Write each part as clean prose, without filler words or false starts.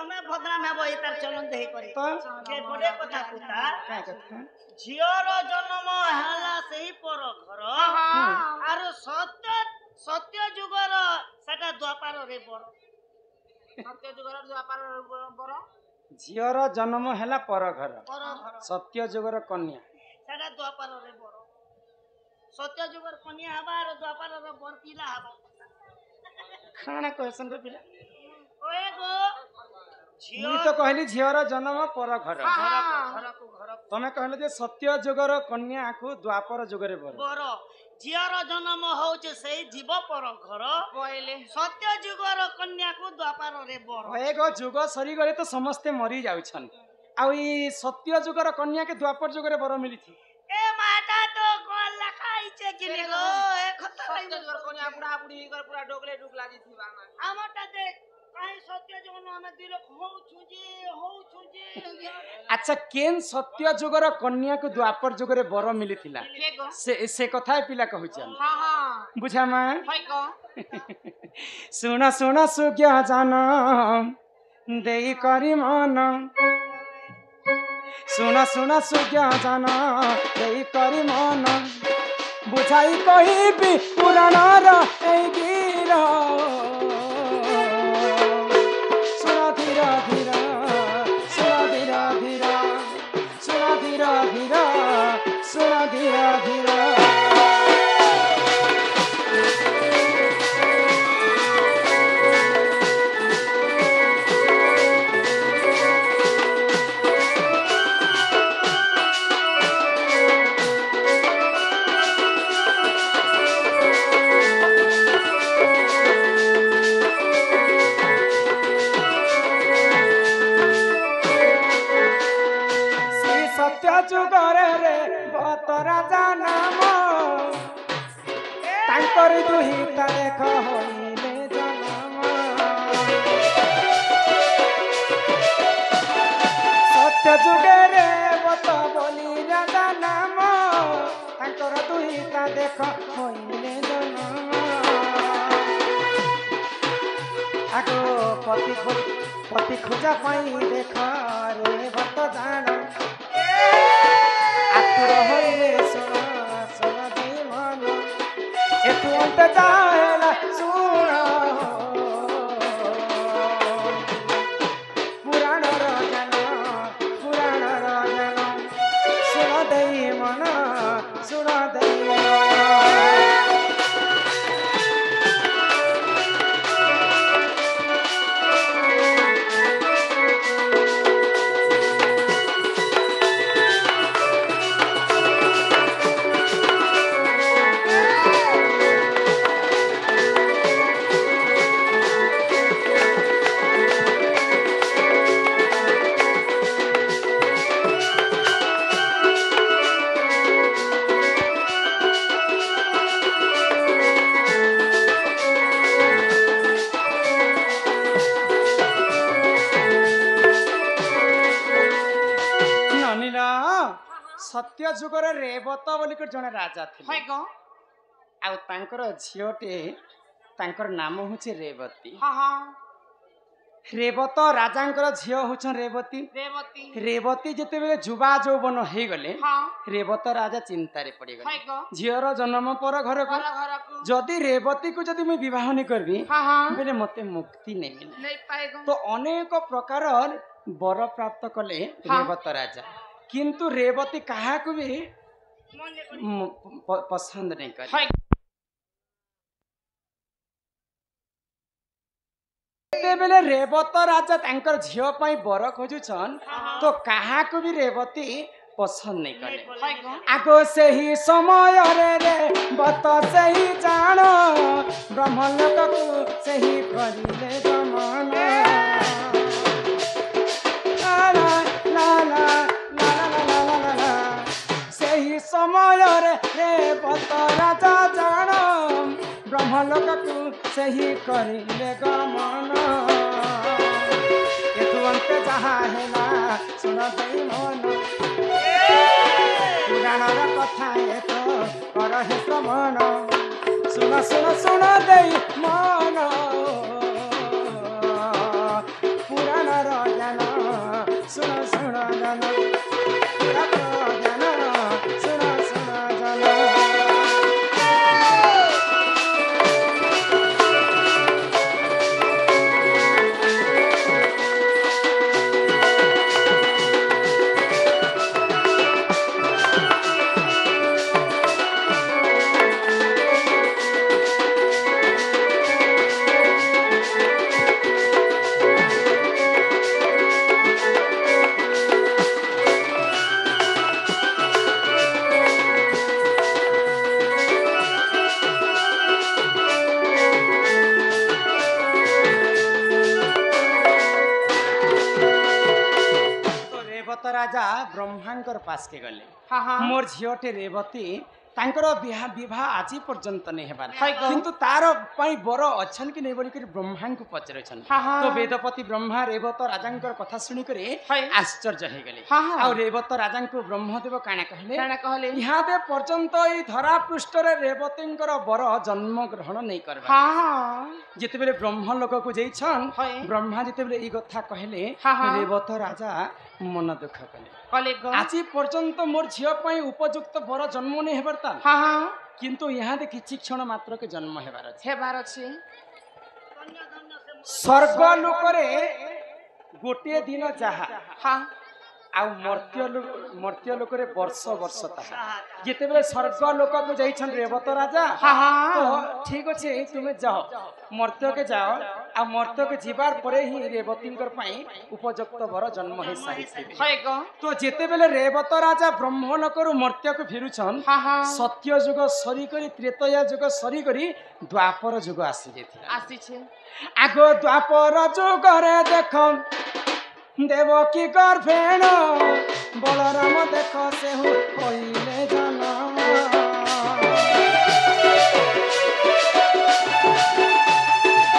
तमे भद्राम हेबो ए तार चलन देहि करी तो जे गोटे कथा पुता काय कथा झियर जन्म हला सेही पर घर आरो सत्य सत्य जुगर सेटा द्वापर रे बर सत्य जुगर द्वापर बर झियर जन्म हैला पर घर सत्य जुगर कन्या सेटा द्वापर रे बर सत्य जुगर कन्या हबा आरो द्वापर रे बर पिला हबा खाना क्वेश्चन रे पिला ओए गो मुई तो कहली झियर जन्म पर घर घर तमे कहले जे सत्य जुगर कन्या को द्वापर जुगरे बर बर झियर जन्म होचे सेही जीव पर घर पहिले सत्य जुगर कन्या को द्वापर रे बर एगो जुग सरी गले तो समस्ते मरी जाउछन आ ई सत्य जुगर कन्या के द्वापर जुगरे बर मिली थी ए माटा तो गोल लखाई छे किने गो ए खतरा सत्य जुगर कन्या बुढ़ा बुढ़ी कर पूरा डोगले डुक लागी थी बांगा हमटा देख काई सत्य जुगर हमें दिल हो छुजे अच्छा केन सत्य जुगर कन्या को द्वापर जुगरे बर मिली थिला से कथा पिला कहउछन हां हां बुझा मा है को सुन सुन सुज्ञ जान देई करी मन सुन सुन सुज्ञ जान देई करी मन बुझाई कहिबी पुराण र ए गिर सुन धीरा धीरा सुन धीरा धीरा सुन धीरा धीरा सुन धीरा धीरा जुगरे रे बत राजा नाम तांकर दुहिता देख होइले जनम सत्य जुगरे बत बोली राजा नाम तांकर दुहिता देख होइले जनम आगो पति खोजा पाई देख रे बत जान होइले सुना सुना दे मन एतु अंत जाएला सुना पुराण रजन सुना दे मन सुना दे सत्य जुगर रेवत बोली जड़े राजा थे आउ तांकर झीटे तांकर नाम होचे रेवती रेवत राजांकर झील होछन रेवती रेवती जेते बेले जुबा जौवन हे गले रेवत राजा चिंता रे पड़ी गले झीर जन्म पर घर को जदि रेवती को जदि मैं विवाह नहीं करबी बेले मते मुक्ति नहीं मिले तो अनेक प्रकार वर प्राप्त कले रेवत राजा किंतु रेवती कहा को भी पसंद नहीं कर बेले रेवत राजा तांकर झियो पाई बर खोजुछन तो कहा को भी रेवती पसंद नहीं करे आगो से ही समय रे बत से ही जान ब्रह्मलोक को से ही करिले गमन समय रे बत राजा जान ब्रह्मलोक को से ही करिले गमन एतुअंत जहाँ हेला सुन दई मन पुराणर कथा एक कर हे श्रवण सुन सुन सुन दई मन पुराणर ଶୁଣ ଶୁଣ ଜାନ ପୁରା ପ୍ରଜ୍ଞାନ ଶୁଣ ଶୁଣ ଜାନ। राजा ब्रह्मांकर पास के गले मोर झीटे रेवती तांकर विवाह आज पर्यंत नहीं हेबार किंतु तार पई बर अछन कि नहीं बोली कर ब्रह्मा को पचरछन तो वेदपति ब्रह्मा रेवत राजांकर कथा सुनी करे आश्चर्य हे गले आ रेवत राजां को ब्रह्मदेव काना कहले यहाँ पे पर्यंत ई धरा पृष्ठ रे रेवतींकर बर जन्म ग्रहण नहीं करबा जेते बेले ब्रह्म लोक को जइछन ब्रह्मा जेते बेले ई कथा कहले रेवत राजा मन दुख कले आज पर्यंत मोर झियो पई उपयुक्त बर जन्म नहीं हेबार किंतु यहाँ दे किछि क्षण मात्र के जन्म हेबार अछि स्वर्ग लोक रे गोटे दिन जहा आ मर्त्य लोक रे वर्ष वर्ष ताहा जेते बेले स्वर्ग लोक को जाइछन रेवत राजा तो ठीक अछि तुमे जाओ मर्त्य के जाओ आ मर्त्य के जीवार परे ही रेवतींकर पई उपयुक्त बर जन्म हे साहित्य तो जेते बेले रेवत राजा ब्रह्म लोक रु मर्त्य को फिरुछन सत्य युग सरी करी त्रेतया युग सरी करी द्वापर युग आसी जेथिला आगो द्वापर युग रे देखो देवकी गर्भेण बलराम देख से होइले जनम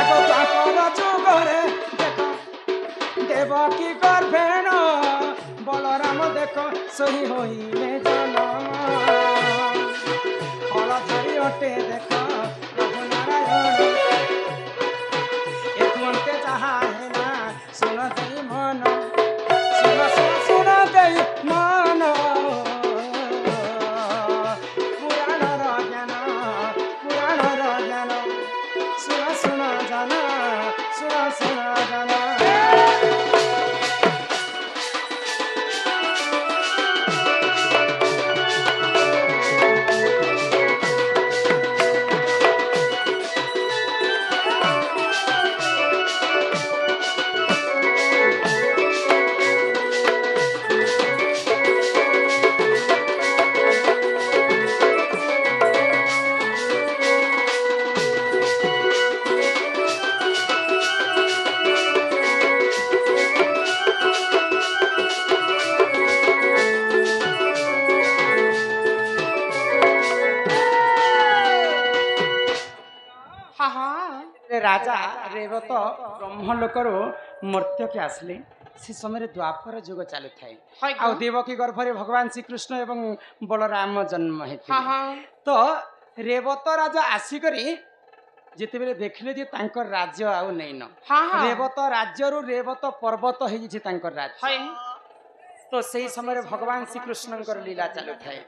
आगो द्वापर युग रे देखो देवकी गर्भेण बलराम देख सही होइले जनम फल धरी अटे देख प्रभु नारायण एकुंते जहा है ना सुन दई मन सुन दई मन पुराण ज्ञान सुन सुन जाना सुन सुन जाना राजा रेवत ब्रह्मलोक मर्त्य के आसले से समय द्वापर युग चलु थाए आ देवकी गर्भरे भगवान श्री कृष्ण एवं बलराम जन्म हेते तो रेवत राजा आसिकरी जेते बेले देखले जे तांकर राज्य आउ नैन रेवत राज्य रु रेवत पर्वत हे जे तांकर राज्य तो सही समय भगवान श्री कृष्णकर लीला चलु थाए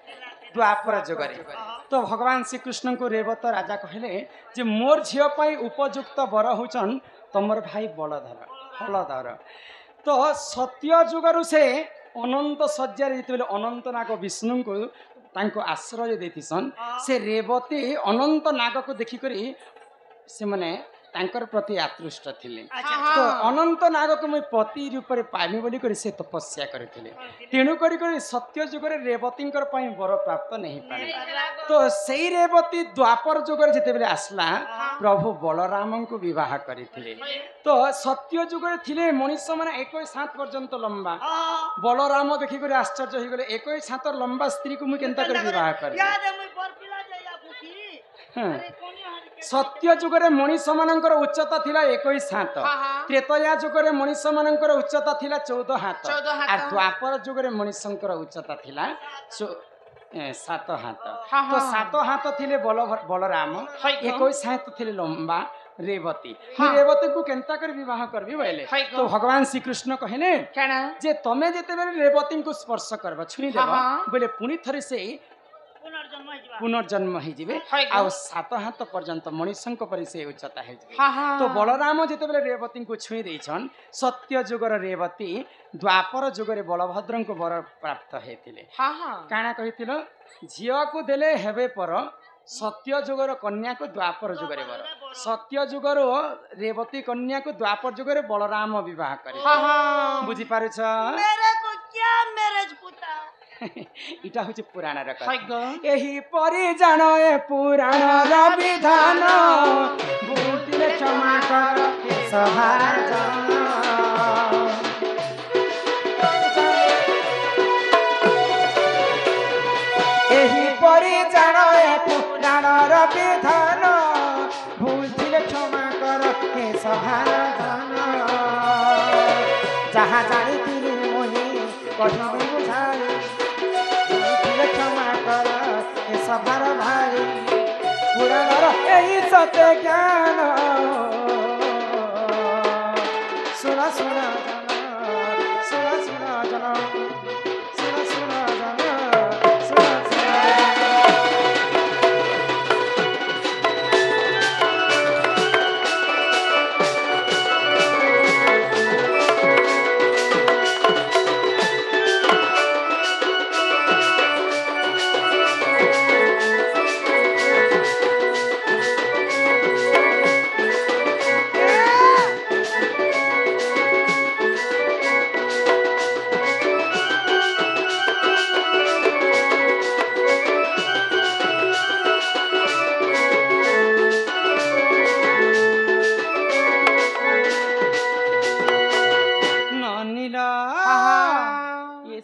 द्वापर युगरे तो भगवान श्री कृष्ण को रेवत राजा कहले जे मोर झियो पई उपयुक्त बर होचन तमर भाई बलधर हलधर तो सत्य युगरु से अनंत सज्जा जेते अनंत नाग विष्णु को तांको आश्रय देथिसन से रेवती अनंत नाग को देखि करी से माने तांकर प्रति आकृष्ट थिले तो अनंत नाग को मैं पति रूप में पाइबी बोली करी से तपस्या करथिले तेणु करी सत्य युगरे रेवतींकर पई वर प्राप्त नहीं पारे तो सेई रेवती द्वापर युगरे जेते बेले आसला प्रभु बलराम को विवाह करथिले तो सत्य युगरे थिले मनुष्य माने 21 पर्यंत लंबा बलराम देखि करी आश्चर्य हो गले 21 लंबा स्त्री को मैं केनता कर विवाह कर सत्य युगरे मनुष्य मानकर उच्चता थिला 21 हाथ त्रेतया युगरे मनुष्य मानकर उच्चता थिला 14 हाथ आ द्वापर युगरे मनुष्यंकर उच्चता थिला सात हाथ तो सात हाथ थिले बलराम 21 हाथ थिले लंबा रेवती रेवती को केनता कर विवाह करबी बोले तो भगवान श्री कृष्ण कहले जे तमे जेते बेले रेवती को स्पर्श करबा छुई देबा बोले पुनी थरे से पुनर्जन्म हो जिवे आ सात हाथ पर्यंत मनुष्य परि से उच्चता है तो बलराम जेते बेले रेवती को छुई देछन सत्य जुगर रेवती द्वापर जुगरे बलभद्र को वर प्राप्त हेतिले काना कहितिलो झियो को देले हेबे पर सत्य जुगर कन्या को द्वापर जुगरे वर सत्य जुगर रेवती कन्या को द्वापर जुगरे बलराम विवाह करे बुझी पारु छ मेरे को क्या मैरिज पुता इटा होचे पुराण र कथा एही परि जानो ए पुराण र विधान बुद्धिले क्षमा कर सहार जान एही परि जानो ए पुराण र विधान बुद्धिले क्षमा कर हे सहार जान जहाँ जानी तिरी मोहि कठिन बुझाई क्षमा कर हे सफर भाई पुराण यही सत्य ज्ञान सुना सुना सुना सुना जन सुना सुना जन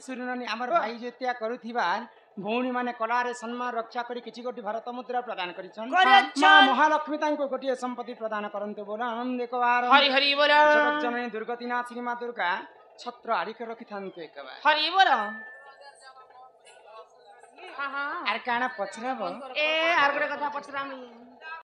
सुना आमर भाई जेतिया करुथिबा भौणी माने कलारे सम्मान रक्षा करी किछि गोटी भारत मुद्रा प्रदान करिछन मां महालक्ष्मी तांको गोटी संपत्ति प्रदान करंतु बोला आनंद एकबार हरि हरि बोला जगत जननी दुर्गति नाशिनी मां दुर्गा छत्र आड़ी के रखिथांतु एकबार हरि बोला हां हां आर काना पछराबो ए आर गोटे कथा पछरामी